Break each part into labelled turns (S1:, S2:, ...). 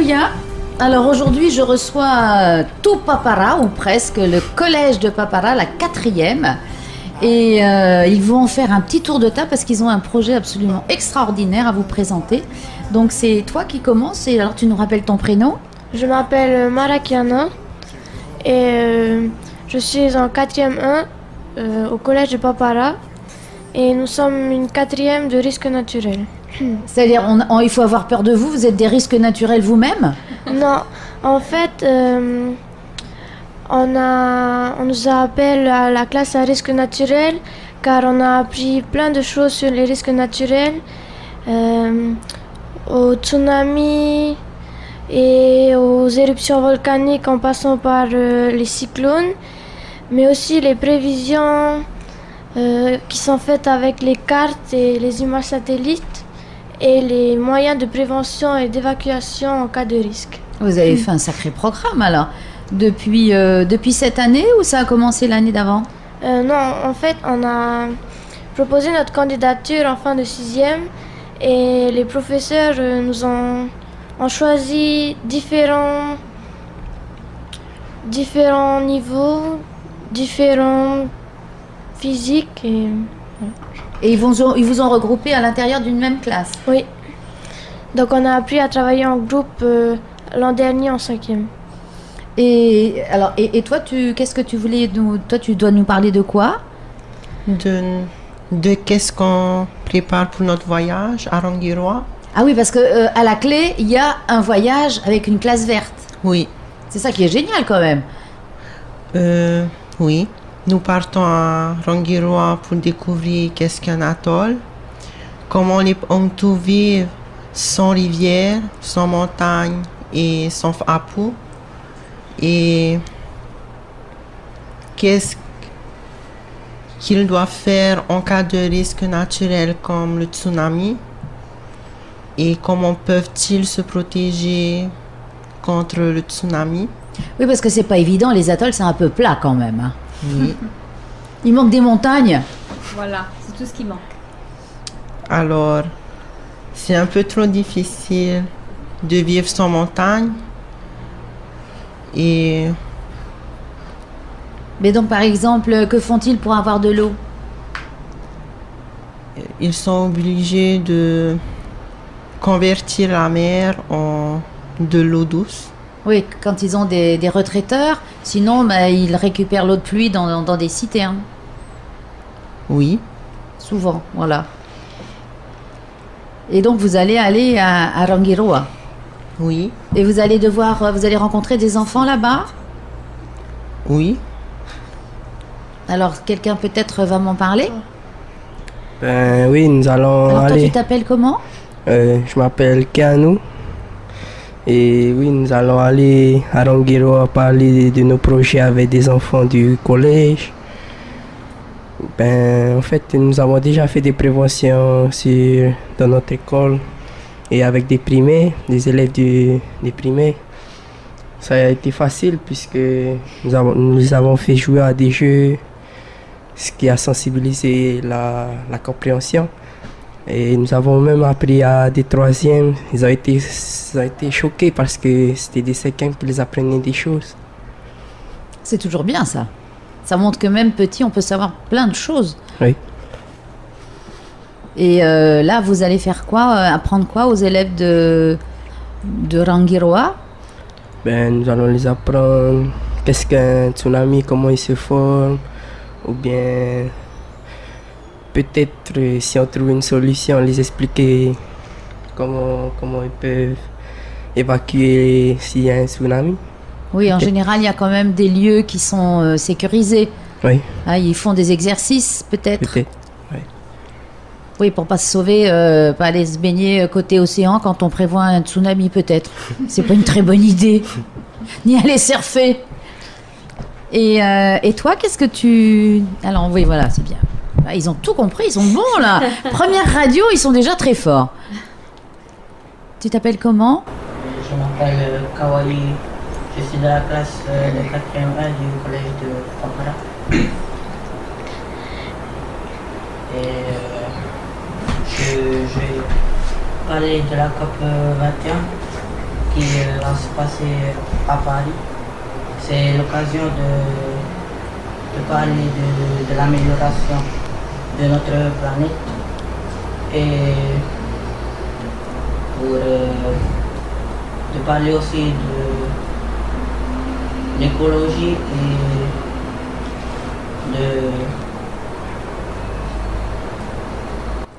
S1: bien. Alors aujourd'hui, je reçois tout Papara, ou presque, le collège de Papara, la 4e. Et ils vont faire un petit tour de table parce qu'ils ont un projet absolument extraordinaire à vous présenter. Donc c'est toi qui commences, et alors tu nous rappelles ton prénom?
S2: Je m'appelle Marakiana et je suis en 4e 1 au collège de Papara. Et nous sommes une 4e de risque naturel.
S1: C'est-à-dire, il faut avoir peur de vous? Vous êtes des risques naturels vous-même?
S2: Non, en fait, on nous appelle à la classe à risque naturel car on a appris plein de choses sur les risques naturels, au tsunami et aux éruptions volcaniques en passant par les cyclones, mais aussi les prévisions qui sont faites avec les cartes et les images satellites et les moyens de prévention et d'évacuation en cas de risque.
S1: Vous avez fait un sacré programme alors. Depuis cette année, ou ça a commencé l'année d'avant?
S2: Non, en fait, on a proposé notre candidature en fin de 6e et les professeurs nous ont choisi différents niveaux, différents physiques
S1: Et ils vous ont regroupé à l'intérieur d'une même classe?
S2: Oui. Donc on a appris à travailler en groupe l'an dernier en 5e.
S1: Et alors, et toi, qu'est-ce que tu voulais toi, tu dois nous parler de quoi?
S3: De qu'est-ce qu'on prépare pour notre voyage à Rangiroa.
S1: Ah oui, parce que à la clé, il y a un voyage avec une classe verte.
S3: Oui.
S1: C'est ça qui est génial quand même.
S3: Oui. Nous partons à Rangiroa pour découvrir qu'est-ce qu'un atoll, comment on peut vivre sans rivière, sans montagne et sans apu, et qu'est-ce qu'ils doivent faire en cas de risque naturel comme le tsunami, et comment peuvent-ils se protéger contre le tsunami.
S1: Oui, parce que c'est pas évident, les atolls c'est un peu plat quand même, hein.
S3: Oui.
S1: Il manque des montagnes.
S4: Voilà, c'est tout ce qui manque.
S3: Alors, c'est un peu trop difficile de vivre sans montagne.
S1: Mais donc, par exemple, que font-ils pour avoir de l'eau?
S3: Ils sont obligés de convertir la mer en de l'eau douce.
S1: Oui, quand ils ont des retraiteurs, sinon ils récupèrent l'eau de pluie dans des citernes.
S3: Oui.
S1: Souvent, voilà. Et donc vous allez aller à Rangiroa.
S3: Oui.
S1: Et vous allez rencontrer des enfants là-bas?
S3: Oui.
S1: Alors quelqu'un peut-être va m'en parler?
S5: Ben oui, nous allons
S1: Alors,
S5: aller.
S1: toi, tu t'appelles comment?
S5: Je m'appelle Keanu. Et oui, nous allons aller à Rangiroa parler de nos projets avec des enfants du collège. En fait, nous avons déjà fait des préventions dans notre école et avec des primaires, des élèves des primaires. Ça a été facile puisque nous les avons fait jouer à des jeux, ce qui a sensibilisé la compréhension. Et nous avons même appris à des 3e. Ils ont été choqués parce que c'était des 5e qui les apprenaient des choses.
S1: C'est toujours bien ça. Ça montre que même petit, on peut savoir plein de choses.
S5: Oui.
S1: Et là, vous allez faire quoi? Apprendre quoi aux élèves de Rangiroa?
S5: Nous allons les apprendre qu'est-ce qu'un tsunami, comment il se forme, ou bien peut-être si on trouve une solution, les expliquer comment ils peuvent évacuer s'il y a un tsunami.
S1: Oui, en général, il y a quand même des lieux qui sont sécurisés.
S5: Oui.
S1: Ah, ils font des exercices, peut-être.
S5: Peut-être, oui.
S1: Oui, pour pas se sauver, pas aller se baigner côté océan quand on prévoit un tsunami, peut-être. C'est pas une très bonne idée. Ni aller surfer. Et toi, qu'est-ce que tu... Alors, oui, voilà, c'est bien. Ah, ils ont tout compris, ils sont bons, là. Première radio, ils sont déjà très forts. Tu t'appelles comment?
S6: Je m'appelle Kawali. Je suis de la classe de 4e 1 du collège de Papara. Et je vais parler de la COP 21 qui va se passer à Paris. C'est l'occasion de parler de l'amélioration de notre planète et pour de parler aussi de l'écologie et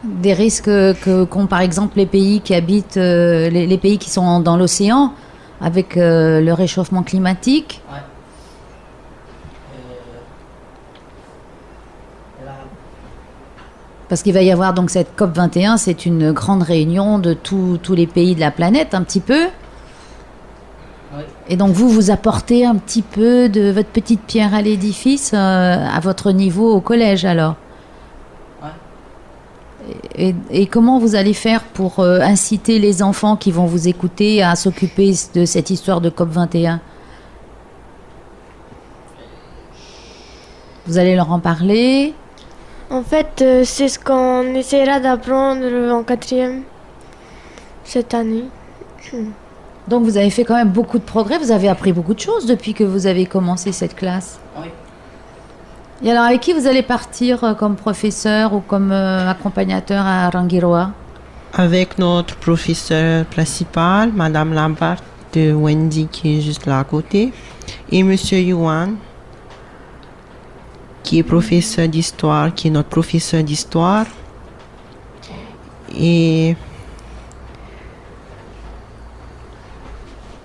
S1: Des risques qu'ont par exemple les pays qui habitent, les pays qui sont dans l'océan, avec le réchauffement climatique.
S6: ouais. Là,
S1: Parce qu'il va y avoir donc cette COP 21, c'est une grande réunion de tous les pays de la planète, un petit peu.
S6: oui.
S1: Et donc vous apportez un petit peu de votre petite pierre à l'édifice à votre niveau au collège alors.
S6: Ouais.
S1: Et comment vous allez faire pour inciter les enfants qui vont vous écouter à s'occuper de cette histoire de COP 21? Vous allez leur en parler?
S2: En fait, c'est ce qu'on essaiera d'apprendre en quatrième cette année.
S1: Donc vous avez fait quand même beaucoup de progrès, vous avez appris beaucoup de choses depuis que vous avez commencé cette classe.
S6: Oui.
S1: Et alors avec qui vous allez partir comme professeur ou comme accompagnateur à Rangiroa?
S3: Avec notre professeur principal, Madame Lambert de Wendy, qui est juste là à côté, et Monsieur Yuan, qui est professeur d'histoire, qui est notre professeur d'histoire. Et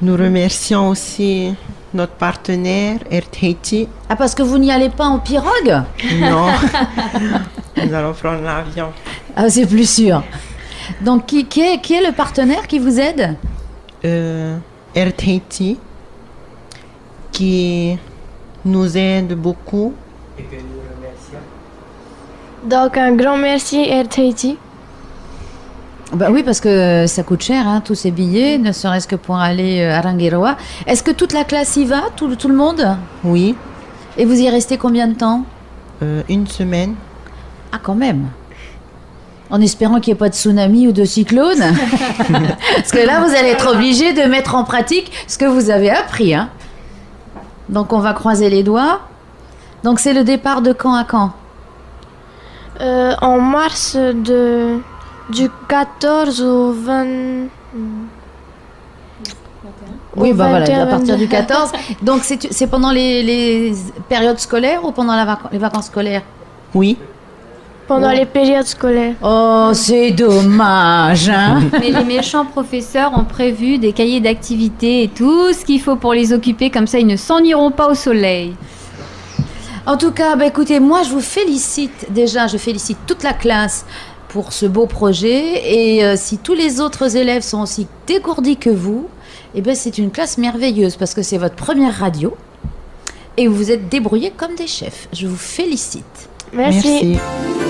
S3: nous remercions aussi notre partenaire, RTT.
S1: Ah, parce que vous n'y allez pas en pirogue?
S3: Non, nous allons prendre l'avion.
S1: Ah, c'est plus sûr. Donc qui est le partenaire qui vous aide?
S3: RTT, qui nous aide beaucoup.
S5: Et que nous remercions.
S2: Donc un grand merci RTT.
S1: Bah oui, parce que ça coûte cher, hein, tous ces billets, ne serait-ce que pour aller à Rangiroa. Est-ce que toute la classe y va, tout le monde?
S3: Oui,
S1: Et vous y restez combien de temps?
S3: une semaine.
S1: Ah, quand même. En espérant qu'il n'y ait pas de tsunami ou de cyclone. Parce que là, vous allez être obligé de mettre en pratique ce que vous avez appris. Hein. Donc, on va croiser les doigts. Donc, c'est le départ de quand à quand?
S2: En mars du 14 au 20...
S1: Oui,
S2: Au
S1: bah voilà,
S2: 21,
S1: à partir du
S2: 22.
S1: 14. Donc, c'est pendant les périodes scolaires ou pendant les vacances scolaires?
S3: Oui,
S2: Pendant les périodes scolaires.
S1: Oh, c'est dommage, hein.
S4: Mais les méchants professeurs ont prévu des cahiers d'activités et tout ce qu'il faut pour les occuper, comme ça ils ne s'ennuieront pas au soleil.
S1: En tout cas, bah, écoutez, moi je vous félicite déjà, je félicite toute la classe pour ce beau projet et si tous les autres élèves sont aussi dégourdis que vous, eh ben, c'est une classe merveilleuse parce que c'est votre première radio et vous vous êtes débrouillés comme des chefs. Je vous félicite.
S2: Merci.
S3: merci.